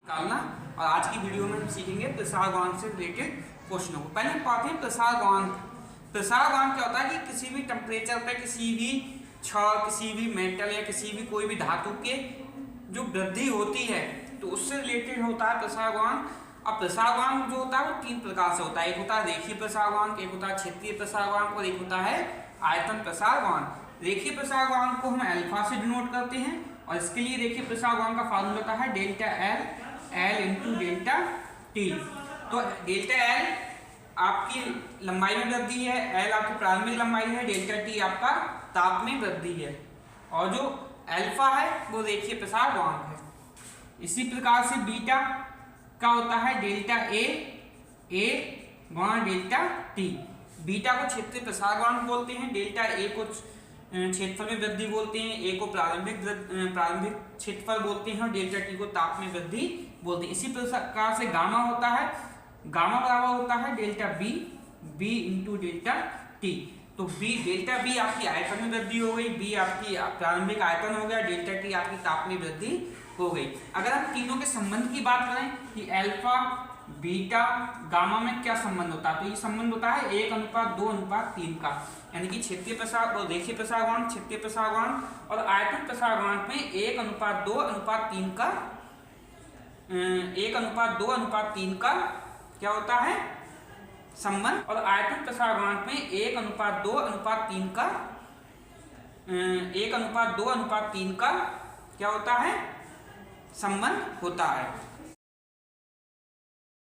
निकालना। और आज की वीडियो में हम सीखेंगे प्रसार गुणांक से रिलेटेड क्वेश्चनों को। पहले पढ़ते हैं प्रसार गुणांक। प्रसार गुणांक क्या होता है कि किसी भी टेम्परेचर पे किसी भी क्षण, किसी भी मेटल या किसी भी कोई भी धातु के जो वृद्धि होती है तो उससे रिलेटेड होता है प्रसार गुणांक। अब प्रसार गुणांक जो होता है वो तीन प्रकार से होता है। एक होता है रेखीय प्रसार गुणांक, एक होता है क्षेत्रीय प्रसार गुणांक और एक होता है आयतन प्रसार गुणांक। रेखीय प्रसार गुणांक को हम अल्फा से डिनोट करते हैं और इसके लिए रेखीय प्रसार गुणांक का फार्मूला होता है delta L into delta T. तो डेल्टा एल आपकी लंबाई में वृद्धि है, एल आपकी प्रारंभिक लंबाई है, डेल्टा टी आपका ताप में वृद्धि है और जो अल्फा है वो रेखीय प्रसार गुणांक है। इसी प्रकार से बीटा का होता है डेल्टा ए गुणा डेल्टा टी। बीटा को क्षेत्रीय प्रसार गुणांक बोलते हैं, डेल्टा ए को क्षेत्रफल में वृद्धि बोलते हैं, ए को प्रारंभिक क्षेत्रफल बोलते हैं और डेल्टा टी को ताप में वृद्धि बोलते हैं। इसी प्रकार से गामा होता है, गामा बराबर होता है delta B into delta T. तो बी डेल्टा बी आपकी आयतन में वृद्धि हो गई, बी आपकी प्रारंभिक आयतन हो गया, डेल्टा टी आपकी ताप में वृद्धि हो गई। अगर हम तीनों के संबंध की बात करें कि अल्फा बीटा गामा में क्या संबंध होता है तो ये संबंध होता है 1:2:3 का, यानी कि क्षेत्रीय प्रसार और रेखीय प्रसार गुणांक, क्षेत्रीय प्रसार गुणांक और आयतन प्रसार गुणांक में 1:2:3 का 1:2:3 का क्या होता है संबंध और आयतन प्रसार गुणांक में 1:2:3 का 1:2:3 का क्या होता है संबंध होता है,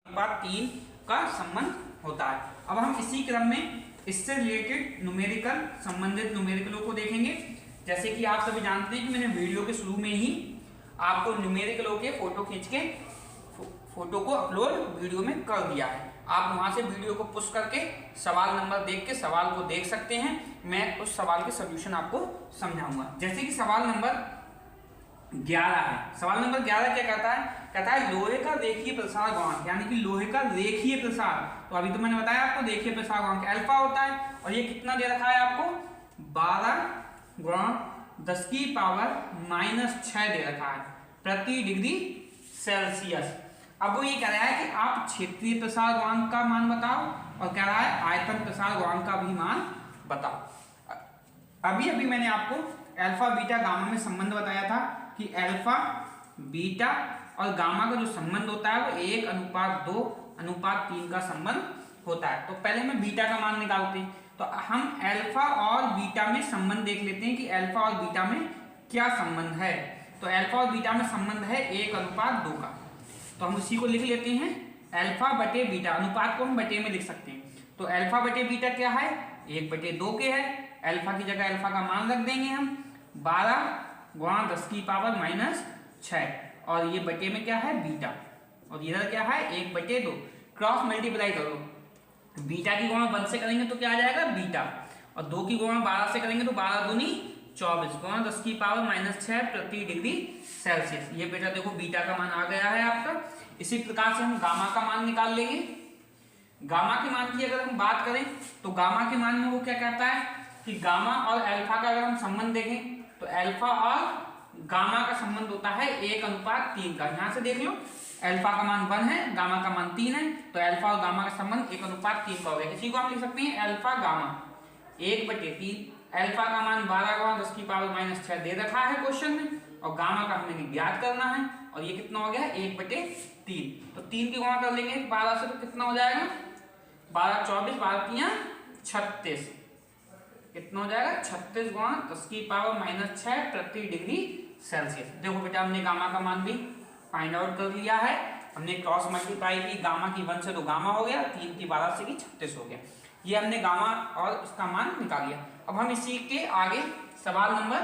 3 का संबंध होता है। अब हम इसी क्रम में इससे रिलेटेड न्यूमेरिकल संबंधित न्यूमेरिकलों को देखेंगे। जैसे कि आप सभी जानते हैं कि मैंने वीडियो के शुरू में ही आपको न्यूमेरिकलों के फोटो खींच के फोटो को अपलोड वीडियो में कर दिया है। आप वहां से वीडियो को पुश करके सवाल नंबर देख के सवाल को देख सकते हैं। मैं उस सवाल के सॉल्यूशन आपको समझाऊंगा। जैसे कि सवाल नंबर 11 है। सवाल नंबर 11 क्या कहता है लोहे का रेखीय प्रसार गुणांक, यानी कि लोहे का रेखीय प्रसार। तो अभी तो मैंने बताया आपको रेखीय प्रसार गुणांक अल्फा होता है और ये कितना दे रखा है आपको 12×10⁻⁻6 दे रखा है प्रति डिग्री सेल्सियस। अब वो ये कह रहा है कि आप क्षेत्रीय प्रसार गुणांक का मान बताओ और कह रहा है आयतन प्रसार गुणांक का भी मान बताओ। अभी मैंने आपको अल्फा बीटा गामा में संबंध बताया था कि अल्फा बीटा और गामा का जो संबंध होता है वो 1:2:3 का संबंध होता है। तो पहले हमें बीटा का मान निकालते हैं। तो हम अल्फा और बीटा में संबंध देख लेते हैं कि अल्फा और बीटा में क्या संबंध है। तो अल्फा और बीटा में संबंध है 1:2 का। तो हम उसी को लिख लेते हैं अल्फा बटे बीटा, अनुपात को हम बटे में लिख सकते हैं। तो अल्फा बटे बीटा क्या है 1/2 के है। अल्फा की जगह अल्फा का मान रख देंगे हम 12×10⁻⁻6 और ये बटे में क्या है बीटा और इधर क्या है 1/2। क्रॉस मल्टीप्लाई कर लो, बीटा की गुणा 1 से करेंगे तो क्या आ जाएगा बीटा और 2 की गुणा 12 से करेंगे तो 12×2 = 24 ×10⁻⁻6 प्रति डिग्री सेल्सियस। ये बेटा देखो बीटा का मान आ गया है आपका। इसी प्रकार से हम गामा का मान निकाल लेंगे। गामा के मान की अगर हम बात करें तो गामा के मान में वो क्या कहता है कि गामा और अल्फा का अगर हम संबंध देखें तो अल्फा और गामा का संबंध होता है 1:3 का। यहां से देख लो अल्फा का मान 1 है, गामा का मान 3 है, तो अल्फा और गामा का संबंध 1:3 का हो गया। इसी को हम लिख सकते हैं अल्फा गामा 1/3। अल्फा का मान 12×10⁻⁻6 दे रखा है क्वेश्चन में और गामा का हमें ज्ञात करना है और ये कितना हो गया 1/3। तो 3 की गुणा कर लेंगे 12 से तो कितना हो जाएगा 12×24 12×3 = 36। कितना हो जाएगा 36×10⁻⁻6 प्रति डिग्री सेल्सियस। देखो बेटा हमने गामा का मान भी फाइंड आउट कर लिया है। हमने क्रॉस मल्टीप्लाई की, गामा की 1 से तो गामा हो गया, 3 की 12 से की 36 हो गया। ये हमने गामा और उसका मान निकाल लिया। अब हम इसी के आगे सवाल नंबर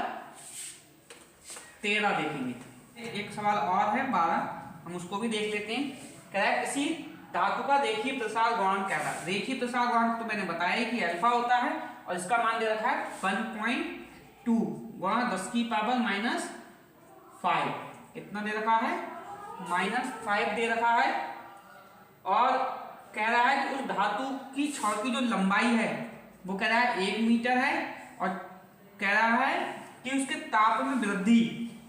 13 देखेंगे। एक सवाल और है 12, हम उसको भी देख लेते हैं। कह रहा है किसी धातु का रेखीय प्रसार गुणांक कह रहा है। रेखीय प्रसार गुणांक तो मैंने बताया कि अल्फा होता है और इसका मान दे रखा है 1.2×10⁻⁻5। कितना दे रखा है -5 दे रखा है और कह रहा है कि उस धातु की छड़ की जो लंबाई है वो कह रहा है 1 मीटर है और कह रहा है कि उसके ताप में वृद्धि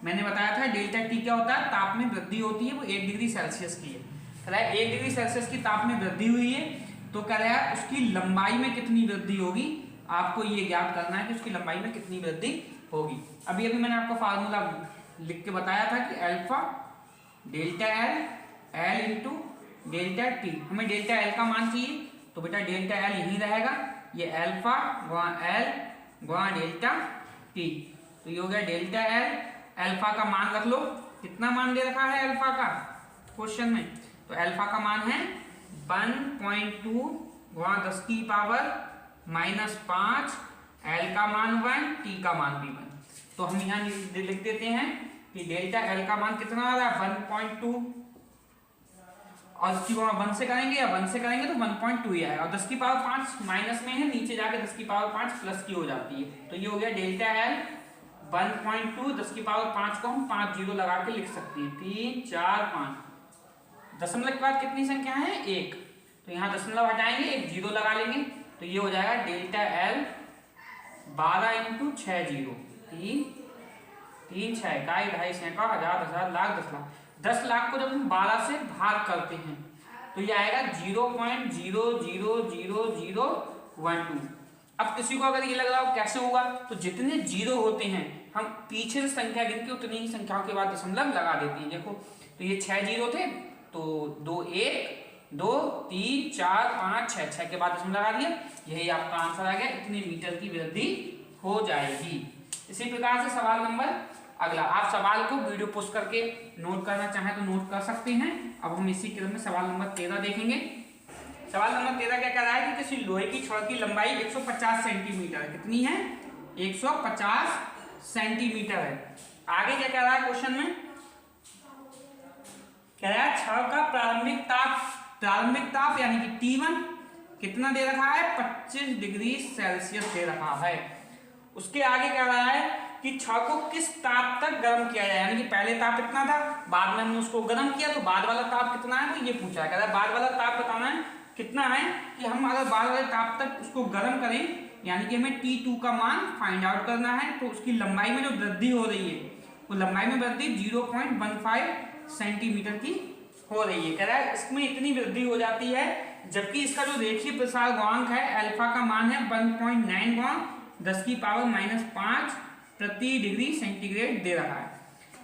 मैंने बताया था डेल्टा टी क्या होता है, ताप में वृद्धि होती है, वो 1 डिग्री सेल्सियस की है। कह रहा है 1 डिग्री सेल्सियस की ताप में वृद्धि हुई है, तो कह रहा है उसकी लंबाई में कितनी वृद्धि होगी, आपको ये ज्ञात करना है कि उसकी लंबाई में कितनी वृद्धि होगी। अभी मैंने आपको फार्मूला लिख के बताया था कि alpha delta L into delta T. हमें डेल्टा एल का मान चाहिए, तो बेटा डेल्टा एल यही रहेगा, ये अल्फा गुणा एल गुणा डेल्टा टी। तो ये हो गया डेल्टा एल। अल्फा का मान रख लो, कितना मान दे रखा है अल्फा का क्वेश्चन में, तो अल्फा का मान है 1.2 गुणा 10 की पावर -5, एल का मान 1, टी का मान भी 1। तो हम यहाँ लिख देते हैं कि डेल्टा एल का मान कितना आ रहा है 1.2, और इसकी गुणा 1 से करेंगे या 1 से करेंगे तो 1.2 ही आएगा, और 10 की पावर 5 माइनस में है, नीचे जाके 10 की पावर 5 प्लस की हो जाती है। तो ये हो गया डेल्टा एल 1.2, 10 की पावर 5 को हम 5 जीरो लगा के लिख सकते हैं, 3 4 5। दशमलव के बाद कितनी संख्या है 1, तो यहाँ दशमलव हटाएंगे, एक जीरो लगा लेंगे, तो ये हो जाएगा डेल्टा एल 12 इंटू 6 जीरो, 3 3 6 इकाई, ढाई, सैकड़ा, हजार, 10,000, लाख, 10 लाख। 10 लाख को जब हम 12 से भाग करते हैं तो ये आएगा 0.0000012। अब किसी को अगर ये लग रहा हो कैसे होगा, तो जितने जीरो होते हैं हम पीछे से संख्या गिन के उतनी ही संख्याओं के बाद दशमलव लगा देते हैं। देखो तो ये 6 जीरो थे, तो 2 1 2 3 4 5 6, 6 के बाद दशमलव लगा दिया, यही आपका आंसर आ गया, इतने मीटर की वृद्धि हो जाएगी। इसी प्रकार से सवाल नंबर अगला, आप सवाल को वीडियो पोस्ट करके नोट करना चाहें तो नोट कर सकते हैं। अब हम इसी क्रम में सवाल नंबर 13 देखेंगे। सवाल नंबर 13 क्या कह रहा है कि किसी लोहे की छड़ की लंबाई 150 सेंटीमीटर है। कितनी है 150 सेंटीमीटर है। आगे क्या कह रहा है क्वेश्चन में, कह रहा है छड़ का प्रारंभिक ताप यानी कि T1 कितना दे रखा है 25 डिग्री सेल्सियस दे रखा है। उसके आगे कह रहा है कि छड़ को किस ताप तक गर्म किया जाए, यानी कि पहले ताप इतना था, बाद में हमने उसको गर्म किया तो बाद वाला ताप कितना है, तो ये पूछा है। कह रहा है बाद वाला ताप बताना है कितना है, कि हम अगर बाद वाले ताप तक उसको गर्म करें यानी कि हमें T2 का मान फाइंड आउट करना है, तो उसकी लंबाई में जो वृद्धि हो रही है वो लंबाई में वृद्धि 0.15 सेंटीमीटर की हो रही है। कह रहा है इसमें इतनी वृद्धि हो जाती है, जबकि इसका जो रेखीय प्रसार गुणांक है अल्फा का मान है 1.9 गुणा 10 की पावर -5 प्रति डिग्री सेंटीग्रेड दे रहा है।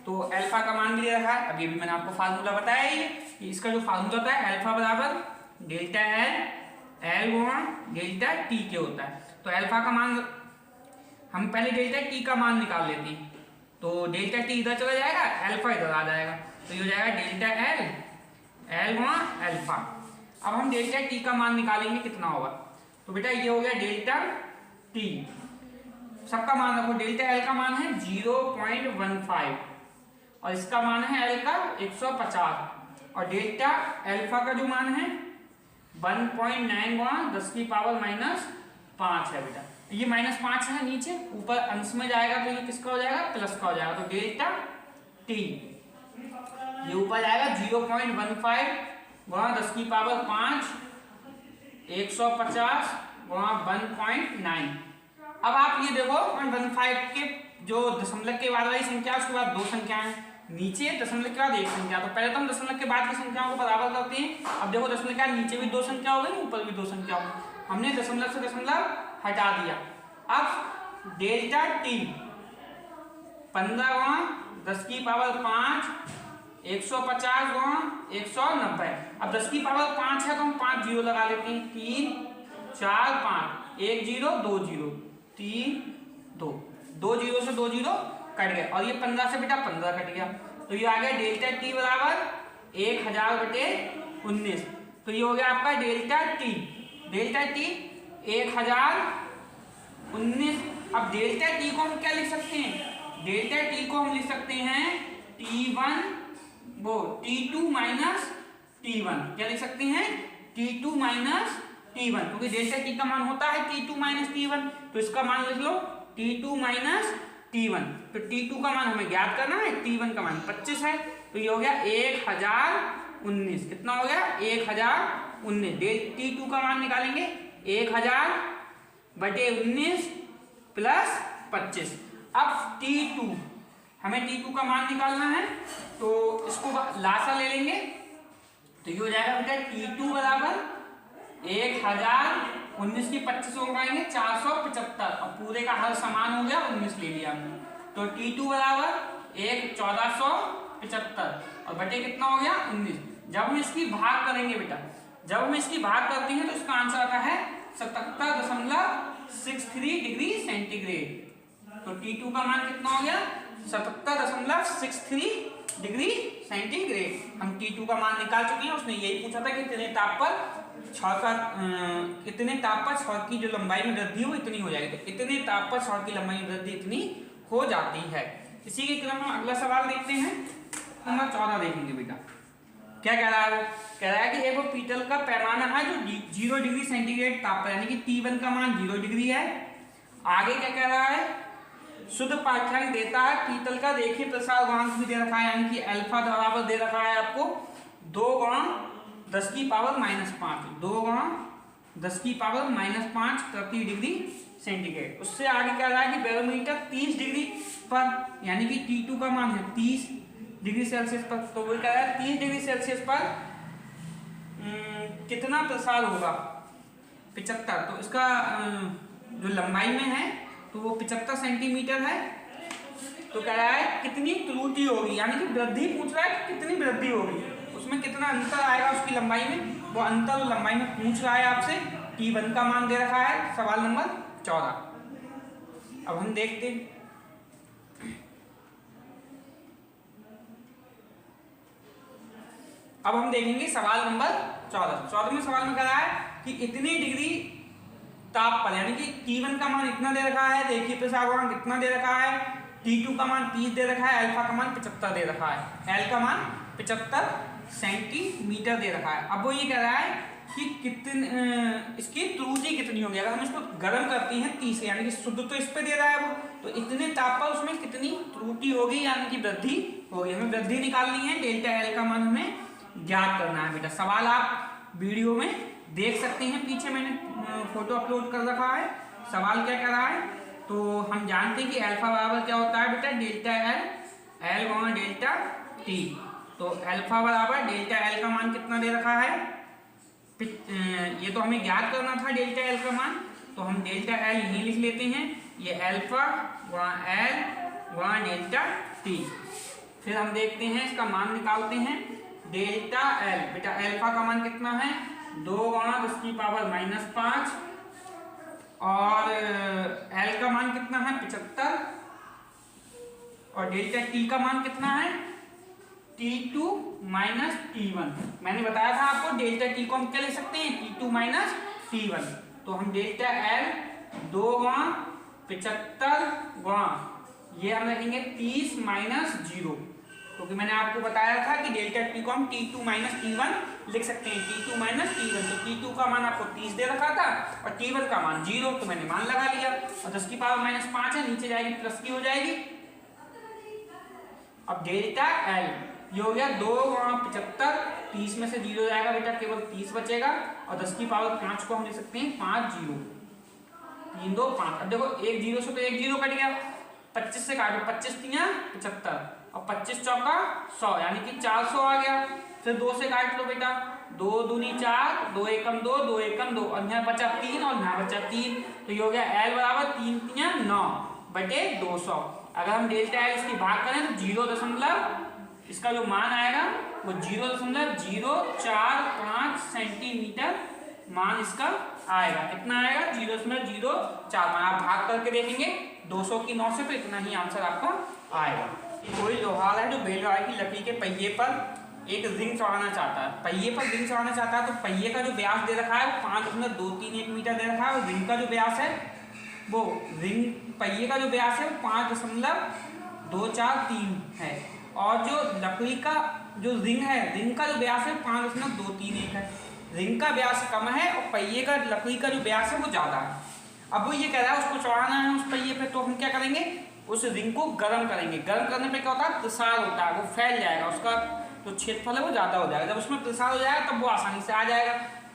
तो अल्फा का मान भी दे रखा है। अभी भी मैंने आपको फार्मूला बताया ही कि इसका जो फार्मूला होता है अल्फा बराबर डेल्टा एल गुणा डेल्टा टी के होता है। तो अल्फा का मान हम पहले डेल्टा टी का मान निकाल लेते हैं, तो डेल्टा टी इधर चला जाएगा, अल्फा इधर आ जाएगा, तो ये हो जाएगा डेल्टा एल गुणा अल्फा। अब हम डेल्टा टी का मान निकालेंगे कितना होगा, तो बेटा ये हो गया डेल्टा टी, सबका मान रखो। डेल्टा एल का मान है 0.15 और इसका मान है एल का 150, और डेल्टा अल्फा का जो मान है 1.9 गुणा 10 की पावर -5 है बेटा। ये -5 है नीचे, ऊपर अंश में जाएगा तो ये किसका हो जाएगा प्लस का हो जाएगा, तो डेल्टा टी ये ऊपर जाएगा 0.15 गुणा 10 की पावर 5 150 गुणा 1.9। अब आप ये देखो 1.15 के जो दशमलव के बाद वाली संख्या उसके बाद दो संख्याएं, नीचे दशमलव के बाद एक संख्या, तो पहले तो हम दशमलव के बाद की संख्याओं को बराबर करते हैं। अब देखो दशमलव के बाद नीचे भी दो संख्या हो गई, ऊपर भी दो संख्या हो गई, हमने दशमलव से दशमलव हटा दिया। अब डेल्टा टी 15 गुणा 10 की पावर 5 150 गुणा 190। अब 10 की पावर 5 है तो हम 5 जीरो लगा लेते हैं, 3 4 5 1 जीरो 2 जीरो 3 2, 2 जीरो से 2 जीरो कट गया, और ये 15 से बेटा 15 कट गया, तो ये आ गया डेल्टा टी बराबर 1000/19। तो ये हो गया आपका डेल्टा टी 1019। अब डेल्टा टी को हम क्या लिख सकते हैं, डेल्टा टी को हम लिख सकते हैं T1 वो T2 माइनस T1, क्या लिख सकते हैं T2 माइनस T1, क्योंकि डेल्टा टी का मान होता है T2 माइनस T1, तो इसका मान लिख लो T2 माइनस T1। तो T2 का मान हमें ज्ञात करना है, T1 का मान 25 है, तो ये हो गया 1019। कितना हो गया 1019। T2 का मान निकालेंगे 1000/19 प्लस 25। अब T2 हमें T2 का मान निकालना है, तो इसको लासा ले लेंगे तो ये हो जाएगा बेटा T2 बराबर 1019 की 25 हो पाएंगे 475, और पूरे का हर समान हो गया 19 ले लिया हमने, तो T2 बराबर 1475 और बटे कितना हो गया 19। जब हम इसकी भाग करेंगे बेटा, जब हम इसकी भाग करते हैं तो इसका आंसर आता है 77.63 डिग्री सेंटीग्रेड। तो T2 का मान कितना हो गया 77.63 डिग्री सेंटीग्रेड। हम T2 का मान निकाल चुके हैं। उसने यही पूछा था कि कितने ताप पर छड़ की जो लंबाई में वृद्धि हो इतनी हो जाएगी, तो इतने ताप पर छड़ की लंबाई में वृद्धि इतनी हो जाती है। इसी के क्रम में अगला सवाल देखते हैं, नंबर 14 देखेंगे बेटा। क्या कह रहा है वो? कह रहा है कि एक वो पीतल का पैमाना है जो 0 डिग्री सेंटीग्रेड ताप पर, यानी कि T1 का मान 0 डिग्री है। आगे क्या कह रहा है? शुद्ध पाठ्यांक देता है, पीतल का रेखीय प्रसार गुणांक भी दे रखा है, यानी कि अल्फा बराबर दे रखा है आपको 2 गुणा 10 की पावर -5, 2 गुणा 10 की पावर -5 प्रति डिग्री सेंटीग्रेड। उससे आगे कह रहा है कि बैरोमीटर 30 डिग्री पर, यानी कि T2 का मान है 30 डिग्री सेल्सियस पर, तो वो कह रहा है 30 डिग्री सेल्सियस पर कितना प्रसार होगा 75, तो इसका जो लंबाई में है तो वो 75 सेंटीमीटर है। तो कह रहा है कितनी त्रुटि होगी, यानी कि वृद्धि पूछ रहा है कि कितनी वृद्धि होगी, उसमें कितना अंतर आएगा उसकी लंबाई में, वो अंतर लंबाई में पूछ रहा है आपसे। T1 का मान दे रखा है सवाल नंबर 14। अब हम देखते हैं अब हम देखेंगे सवाल नंबर 14 में सवाल में कह रहा है कि इतनी डिग्री ताप पर, यानी कि T1 का मान इतना दे रखा है, रेखीय प्रसार गुणांक इतना दे रखा है, T2 का मान 30 दे रखा है, अल्फा का मान 75 दे रखा है, L का मान 75 सेंटीमीटर दे रखा है। अब वो ये कह रहा है कि इसकी त्रुटि कितनी होगी अगर हम इसको गर्म करते हैं 30, यानी कि शुद्ध तो इस पे दे रहा है वो, तो इतने ताप पर उसमें कितनी त्रुटि होगी, यानी कि वृद्धि होगी। हमें वृद्धि निकालनी है, डेल्टा L का मान हमें ज्ञात करना है बेटा। सवाल आप वीडियो में देख सकते हैं, पीछे मैंने फोटो अपलोड कर रखा है। सवाल क्या कह रहा है, तो हम जानते हैं कि अल्फा बराबर क्या होता है बेटा, डेल्टा L गुणा डेल्टा T। तो अल्फा बराबर डेल्टा L का मान कितना दे रखा है, ये तो हमें ज्ञात करना था डेल्टा L का मान, तो हम डेल्टा L यहीं लिख लेते हैं, ये अल्फा गुणा L गुणा डेल्टा T। फिर हम देखते हैं इसका मान निकालते हैं, डेल्टा L बेटा अल्फा का मान कितना है 2 गुणा 10 की पावर -5 और L का मान कितना है 75 और डेल्टा T का मान कितना है T2 माइनस T1। मैंने बताया था आपको डेल्टा T को हम क्या ले सकते हैं T2 माइनस T1। तो हम डेल्टा L 2 गुणा 75 गुणा ये हम रखेंगे 30 माइनस 0, क्योंकि मैंने आपको बताया था कि डेल्टा T को हम T2 माइनस T1 लिख सकते हैं, T2 माइनस T1। तो T2 का मान आपको 30 दे रखा था और T1 का मान 0, तो मैंने मान लगा लिया और 10 की पावर -5 है, नीचे जाएगी प्लस की हो जाएगी। अब डेल्टा L ये हो गया 2 गुणा 75, 30 में से 0 जाएगा बेटा, केवल 30 बचेगा और 10 की पावर 5 को हम ले सकते हैं 5 0 3 2 5। अब देखो एक 0 से तो एक 0 कट गया, 25 से काटो, 25 3 75 और 25 चौका 100, यानी कि 400 आ गया। फिर 2 से काट लो बेटा, 2 दूनी 4, 2 एकम 2, 2 एकम 2 और यहाँ बचा 3 और यहाँ बचा 3, तो ये हो गया L बराबर 3 3 9 बटे 200। अगर हम डेल्टा L इसकी भाग करें तो 0 इसका जो मान आएगा वो 0.045 सेंटीमीटर मान इसका आएगा। कितना आएगा 0.045। आप भाग करके देखेंगे 200 की 9 से, तो इतना ही आंसर आपका आएगा। कोई लोहार है जो बैलगाड़ी की लकड़ी के पहिए पर एक रिंग चढ़ाना चाहता है, पहिए पर रिंग चढ़ाना चाहता है, तो पहिए का जो व्यास दे रखा है वो 5.231 मीटर दे रखा है और रिंग का जो व्यास है वो पहिए का जो व्यास है वो 5.243 है और जो लकड़ी का जो रिंग है, रिंग का जो व्यास है 5.231 है। रिंग का व्यास कम है और पहिए का लकड़ी का जो व्यास है वो ज़्यादा है। अब वो ये कह रहा है उसको चढ़ाना है उस पहिए पे, तो हम क्या करेंगे उस रिंग को गर्म करेंगे। गर्म करने पे क्या होता है प्रसार होता है, वो फैल जाएगा, उसका जो क्षेत्रफल है वो ज़्यादा हो जाएगा। जब उसमें प्रसार हो जाएगा तब वो आसानी से आ जाएगा।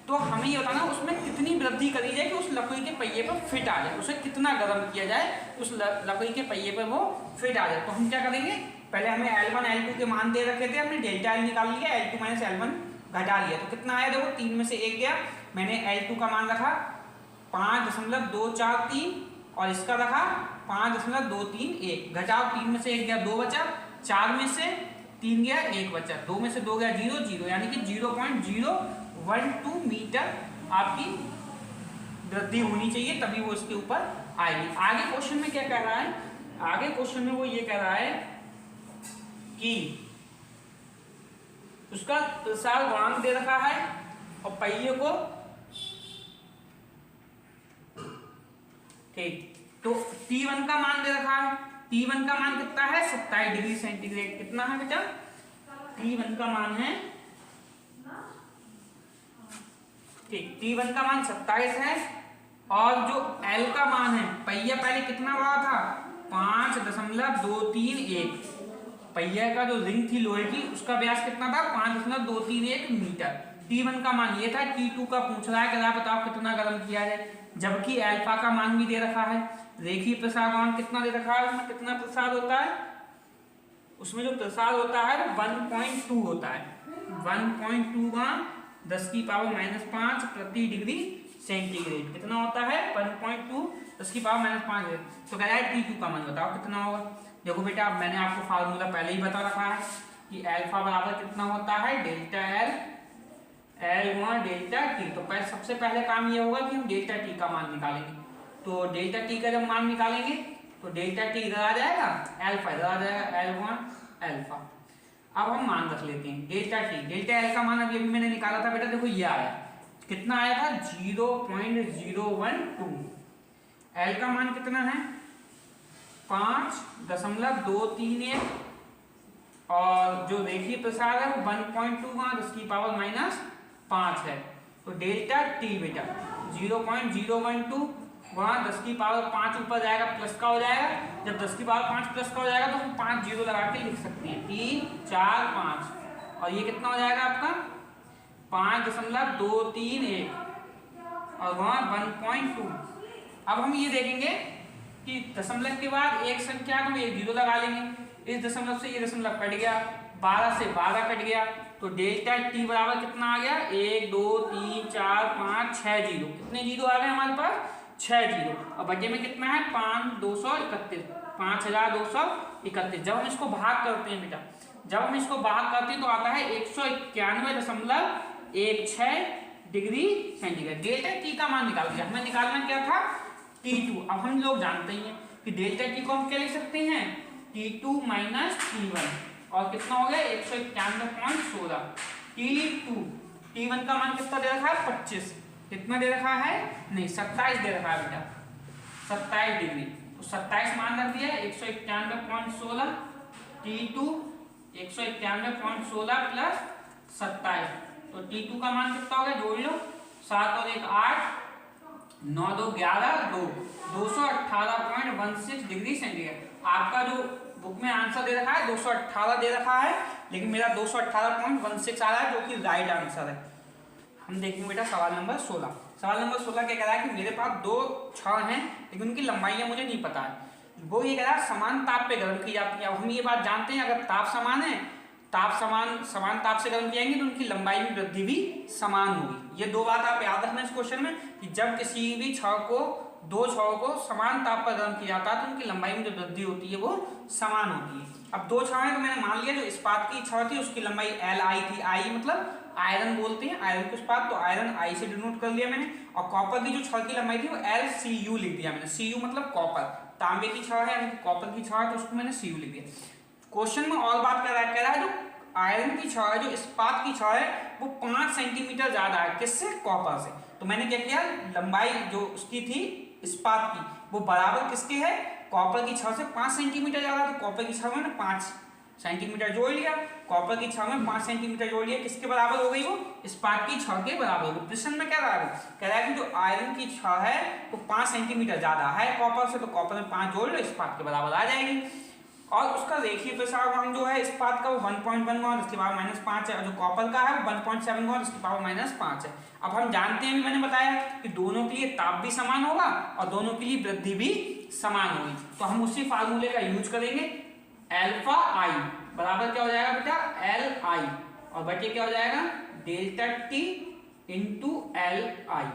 तो हमें ये बताना उसमें कितनी वृद्धि करी जाए कि उस लकड़ी के पहिए पर फिट आ जाए, उसे कितना गर्म किया जाए उस लकड़ी के पहिए पर वो फिट आ जाए। तो हम क्या करेंगे, पहले हमें L1 L2 के मान दे रखे थे, हमने डेल्टा L निकाल लिया, L2 माइनस L1 घटा लिया, तो कितना आया देखो 3 में से 1 गया, मैंने L2 का मान रखा 5.243 और इसका रखा 5.231, घटाओ 3 में से 1 गया 2 बचा, 4 में से 3 गया 1 बचा, 2 में से 2 गया 0 0, यानी कि 0.012 मीटर आपकी वृद्धि होनी चाहिए, तभी वो इसके ऊपर आएगी। आगे क्वेश्चन में क्या कह रहा है, आगे क्वेश्चन में वो ये कह रहा है कि उसका प्रसार गुणांक दे रखा है और पहिए को, ठीक, तो T1 का मान दे रखा है, T1 का मान कितना है 27 डिग्री सेंटीग्रेड, कितना है बेटा T1 का मान है, ठीक, T1 का मान 27 है और जो L का मान है, पहिया पहले कितना बड़ा था 5.231, पहिया का जो रिंग थी लोहे की उसका व्यास कितना था 5.231 मीटर। T1 का मान ये था, T2 का पूछ रहा है कि आप बताओ कितना गर्म किया जाए, जबकि अल्फा का मान भी दे रखा है, रेखीय प्रसार गुणांक कितना दे रखा है, उसमें कितना प्रसार होता है, उसमें जो प्रसार होता है वो 1.2 होता है, 1.2 गुणा 10⁻⁵ प्रति डिग्री सेंटीग्रेड, कितना होता है 1.2 10⁻⁵। तो कह रहा है T2 का मान बताओ कितना होगा। देखो बेटा अब मैंने आपको फार्मूला पहले ही बता रखा है कि अल्फा बराबर कितना होता है डेल्टा L गुणा डेल्टा T। तो सबसे पहले काम ये होगा कि हम डेल्टा T का मान निकालेंगे, तो डेल्टा T का जब मान निकालेंगे तो डेल्टा T इधर आ जाएगा, अल्फा इधर आ जाएगा, L गुणा अल्फा। अब हम मान रख लेते हैं डेल्टा T, डेल्टा L का मान अभी मैंने निकाला था बेटा, देखो ये आया, कितना आया था 0.012, L का मान कितना है 5.231 और जो रेखीय प्रसार है वो 1.2 गुणा 10⁻⁵ है। तो डेल्टा T बेटा 0.012 गुणा 10⁵ ऊपर जाएगा प्लस का हो जाएगा, जब 10⁵ प्लस का हो जाएगा तो हम 5 जीरो लगा के लिख सकते हैं 3 4 5 और ये कितना हो जाएगा आपका 5.231 और वहाँ 1.2। अब हम ये देखेंगे कि दशमलव के बाद एक संख्या को एक जीरो लगा लेंगे, इस दशमलव से ये दशमलव कट गया, 12 से 12 कट गया, तो डेल्टा T बराबर कितना आ गया 1 2 3 4 5 6 जीरो, कितने जीरो आ गए हमारे पास 6 जीरो, और बचे में कितना है 5231। जब हम इसको भाग करते हैं बेटा, जब हम इसको भाग करते हैं तो आता है 191.16 डिग्री सेंटीग्रेड। डेल्टा T का मान निकाल दिया, हमें निकालना क्या था T2। अब हम लोग जानते ही हैं कि डेल्टा T को हम क्या लिख सकते हैं T2 माइनस T1 और कितना हो गया 191.16। T1 का मान कितना दे रखा है 25, कितना दे रखा है नहीं 27 दे रखा है बेटा, 27 डिग्री, तो 27 मान रख दिया 191.16, T2 191.16 प्लस 27, तो T2 का मान कितना हो गया जोड़ लो 7 और 1 8 9 2 11 218.16 डिग्री सेंटीग्रेड। आपका जो बुक में आंसर दे रखा है 218 दे रखा है, लेकिन मेरा 218.16 आ रहा है जो कि राइट आंसर है। हम देखेंगे बेटा सवाल नंबर 16। सवाल नंबर 16 क्या कह रहा है कि मेरे पास 2 छड़ हैं लेकिन उनकी लंबाइयां मुझे नहीं पता है। वो ये कह रहा है समान ताप पे गर्म की जाती है। अब हम ये बात जानते हैं अगर ताप समान है, ताप समान ताप से गर्म किएंगे तो उनकी लंबाई में वृद्धि भी समान होगी। ये 2 बात आप याद रखना इस क्वेश्चन में कि जब किसी भी छड़ को 2 छड़ों को समान ताप पर गर्म किया जाता है तो उनकी लंबाई में जो वृद्धि होती है वो समान होती है। अब 2 छड़ हैं तो मैंने मान लिया जो इस्पात की छड़ थी उसकी लंबाई Li थी, I मतलब आयरन बोलते हैं, आयरन को इस्पात, तो आयरन I से डिनोट कर लिया मैंने, और कॉपर की जो छड़ की लंबाई थी वो LCu लिख दिया मैंने। Cu मतलब कॉपर, तांबे की छड़ है यानी कि कॉपर की छड़ तो उसको मैंने Cu लिख दिया। क्वेश्चन में और बात कर रहा है जो आयरन की छड़ है, जो इस्पात की छड़ है वो 5 सेंटीमीटर ज्यादा है किससे, कॉपर से। तो मैंने क्या किया लंबाई जो उसकी थी इस्पात की वो बराबर किसके है, कॉपर की छड़ से 5 सेंटीमीटर ज्यादा, तो कॉपर की छड़ में 5 सेंटीमीटर जोड़ लिया, कॉपर की छड़ में 5 सेंटीमीटर जोड़ लिया, किसके बराबर हो गई वो इस्पात की छड़ के बराबर हो गई। प्रश्न में क्या कह रहा है कि जो आयरन की छड़ है वो 5 सेंटीमीटर ज्यादा है कॉपर से, तो कॉपर में 5 जोड़ लो इस्पात के बराबर आ जाएगी। और उसका रेखीय प्रसार गुणांक जो है इस्पात का वो 1.1 गुणा 10⁻⁻5 है, और जो कॉपर का है वो 1.7 गुणा 10⁻⁻5 है। अब हम जानते हैं, भी मैंने बताया कि दोनों के लिए ताप भी समान होगा और दोनों के लिए वृद्धि भी समान होगी, तो हम उसी फार्मूले का यूज करेंगे। अल्फा आई बराबर क्या हो जाएगा बेटा, एल आई, और बटे क्या हो जाएगा, delta T into L I.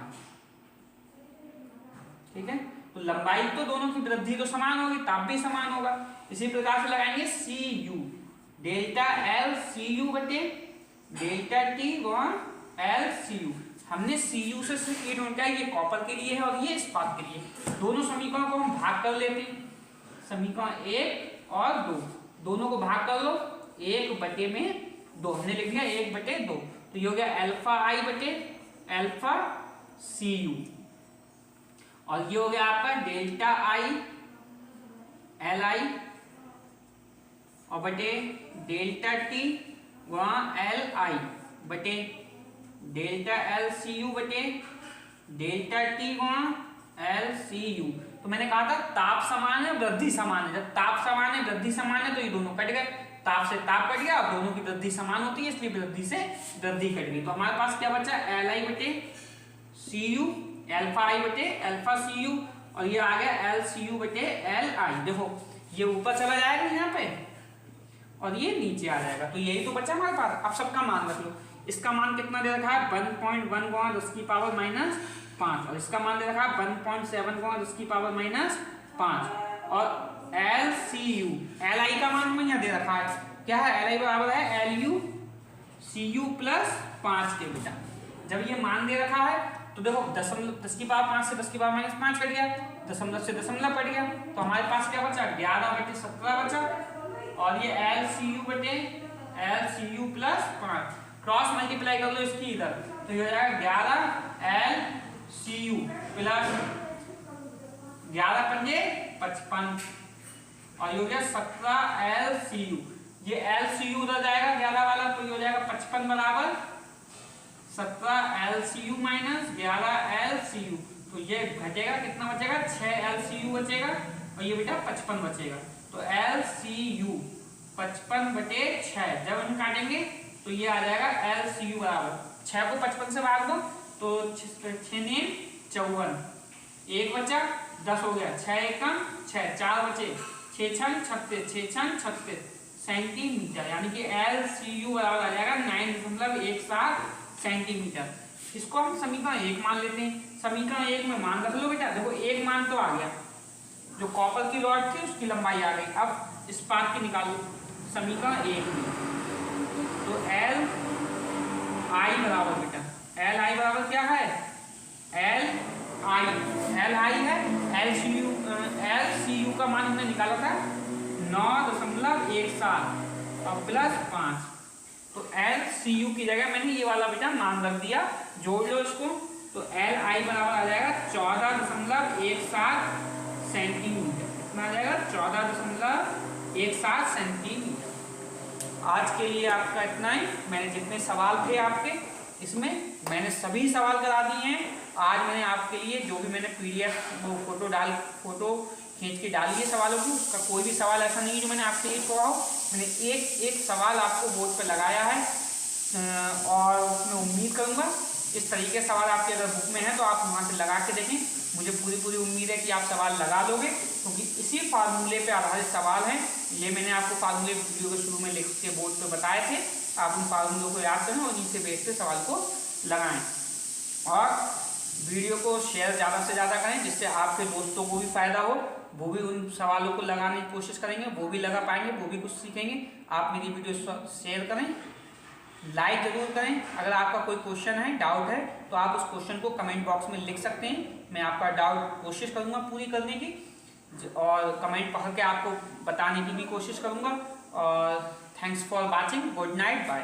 ठीक है, तो लंबाई तो दोनों की वृद्धि तो समान होगी, ताप भी समान होगा। इसी प्रकार से लगाएंगे C U, delta L C U बटे डेल्टा टी गुणा एल सी यू। हमने सी यू से सिर्फ ये ढूंढा है, ये कॉपर के लिए है और ये इस्पात के लिए। दोनों समीकरणों को हम भाग कर लेते हैं, समीकरण 1 और 2 दोनों को भाग कर लो, 1 बटे में 2 हमने लिख दिया 1 बटे 2, तो ये हो गया अल्फा आई बटे अल्फा सी यू, और ये हो गया आपका डेल्टा आई एल आई और बटे डेल्टा टी गुणा एल आई बटे डेल्टा एल सी यू बटे डेल्टा टी गुणा एल सी यू। तो मैंने कहा था ताप समान है वृद्धि समान है, जब ताप समान है वृद्धि समान है तो ये दोनों कट गए, ताप से ताप कट गया और दोनों की वृद्धि समान होती है इसलिए वृद्धि से वृद्धि कट गई। तो हमारे पास क्या बचा, एल आई बटे सी यू, अल्फा आई बटे अल्फा सी यू, और ये आ गया एल सी यू बटे एल आई। देखो ये ऊपर चला जाएगा यहाँ पे और ये नीचे आ जाएगा, तो यही तो बचा हमारे पास। अब सबका मान रख लो, इसका मान कितना दे रखा है 1.1 गुणा 10⁻⁻5, और इसका मान दे रखा है 1.7 गुणा 10⁻⁻5, और L C U L I का मान हमें यहाँ दे रखा है, क्या है, एल आई बराबर है L U C U plus 5 के बेटा। जब ये मान दे रखा है तो देखो 10⁻5 से 10⁻⁻5 कट गया, दशमलव से दशमलव कट गया, तो हमारे पास क्या बचा 11 बटे 17 बचा, और ये एल सी यू बटे L C U plus 5 cross multiply कर लो इसकी इधर, तो ये हो जाएगा 11 एल सी यू प्लस 11 पंजे 55, और ये हो गया 17 एल सी यू। ये एल सी यू उधर जाएगा 11 वाला, तो ये हो जाएगा 55 बराबर 17 L C U minus 11 L C U, तो ये घटेगा, कितना बचेगा 6 एल सी यू बचेगा, और ये बेटा 55 बचेगा। तो एल सी यू 55 बटे 6, जब हम काटेंगे तो ये आ जाएगा एल सी यू बराबर 6 को 55 से भाग दो तो 6 ने 54, 1 बचा 10 हो गया, 6 एकम 6, 4 बचे 6 छंग 36, 6 छंग 36 सेंटीमीटर, यानी कि एल सी यू बराबर आ जाएगा 9.17 सेंटीमीटर। इसको हम समीकरण 1 मान लेते हैं। समीकरण 1 में मान रख लो बेटा, देखो एक मान तो आ गया, जो कॉपर की रॉड थी उसकी लंबाई आ गई। अब इस्पात की निकालो समीकरण 1 में, तो एल आई बराबर बेटा, एल आई बराबर क्या है, एल आई है एल सी यू का मान हमने निकाला था 9.17 और प्लस 5, तो एल सी यू की जगह मैंने ये वाला बेटा मान रख दिया, जोड़ लो इसको, तो एल आई बराबर आ जाएगा 14.17 सेंटीमीटर, कितना आ जाएगा 14.17 सेंटीमीटर। आज के लिए आपका इतना ही। मैंने जितने सवाल थे आपके इसमें मैंने सभी सवाल करा दिए हैं। आज मैंने आपके लिए जो भी मैंने पीडीएफ वो फोटो खींच के डाली है सवालों की, उसका कोई भी सवाल ऐसा नहीं है जो मैंने आपके लिए छोड़ा हो। मैंने एक एक सवाल आपको बोर्ड पर लगाया है और मैं उम्मीद करूँगा इस तरीके के सवाल आपके अगर बुक में है तो आप वहाँ से लगा के देखें। मुझे पूरी उम्मीद है कि आप सवाल लगा दोगे, क्योंकि इसी फार्मूले पे आधारित सवाल हैं। ये मैंने आपको फार्मूले वीडियो के शुरू में लिख के बोर्ड पे बताए थे, आप उन फार्मूलों को याद करें और इनसे बेस पे सवाल को लगाएं, और वीडियो को शेयर ज़्यादा से ज़्यादा करें जिससे आपके दोस्तों को भी फ़ायदा हो, वो भी उन सवालों को लगाने की कोशिश करेंगे, वो भी लगा पाएंगे, वो भी कुछ सीखेंगे। आप मेरी वीडियो शेयर करें, लाइक जरूर करें। अगर आपका कोई क्वेश्चन है, डाउट है, तो आप उस क्वेश्चन को कमेंट बॉक्स में लिख सकते हैं। मैं आपका डाउट कोशिश करूंगा पूरी करने की, और कमेंट पढ़ के आपको बताने की भी कोशिश करूंगा। और thanks for watching, good night, bye.